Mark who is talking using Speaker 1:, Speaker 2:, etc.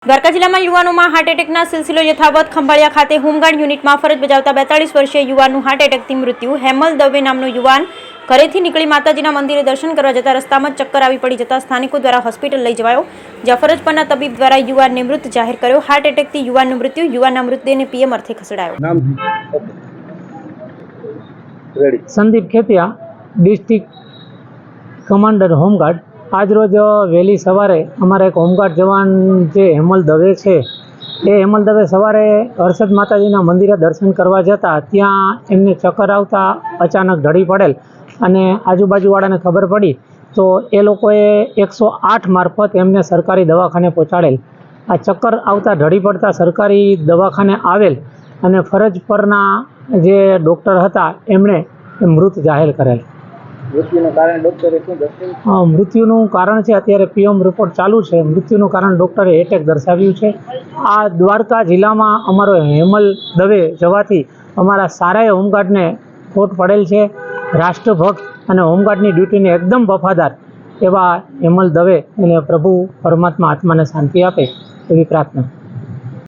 Speaker 1: દ્વારકા જિલ્લામાં યુવાનોમાં હાર્ટ એટેકના સિલસિલો યથાવત. ખંભાળિયા ખાતે હોમગાર્ડ યુનિટમાં ફરજ બજાવતા 42 વર્ષીય યુવાનનું હાર્ટ એટેકથી મૃત્યુ. હેમલ દવે નામનો યુવાન ઘરેથી નીકળી માતાજીના મંદિરે દર્શન કરવા જતા રસ્તામાં ચક્કર આવી પડી જતા સ્થાનિકો દ્વારા હોસ્પિટલ લઈ જવાયો, જ્યાં ફરજ પરના તબીબ દ્વારા યુવાનને મૃત જાહેર કર્યો. હાર્ટ એટેકથી યુવાનનું મૃત્યુ. યુવાનના મૃતદેહને પીએમ અર્થે ખસેડાયો.
Speaker 2: Sandeep Khetiya, district commander home guard. આજરોજ વહેલી સવારે અમારા એક હોમગાર્ડ જવાન જે હેમલ દવે છે, એ હેમલ દવે સવારે હર્ષદ માતાજીના મંદિરે દર્શન કરવા જતા ત્યાં એમને ચક્કર આવતા અચાનક ઢળી પડેલ અને આજુબાજુવાળાને ખબર પડી તો એ લોકોએ 108 મારફત એમને સરકારી દવાખાને પહોંચાડેલ. આ ચક્કર આવતા ઢળી પડતા સરકારી દવાખાને આવેલ અને ફરજ પરના જે ડૉક્ટર હતા એમણે મૃત જાહેર કરેલ.
Speaker 3: મૃત્યુનું કારણ ડૉક્ટરે શું દર્શાવ્યું?
Speaker 2: મૃત્યુનું કારણ છે અત્યારે પીએમ રિપોર્ટ ચાલુ છે. મૃત્યુનું કારણ ડૉક્ટરે એટેક દર્શાવ્યું છે. આ દ્વારકા જિલ્લામાં અમારો હેમલ દવે જવાથી અમારા સારાએ હોમગાર્ડને ખોટ પડેલ છે. રાષ્ટ્રભક્ત અને હોમગાર્ડની ડ્યુટીને એકદમ વફાદાર એવા હેમલ દવે એને પ્રભુ પરમાત્મા આત્માને શાંતિ આપે એવી પ્રાર્થના.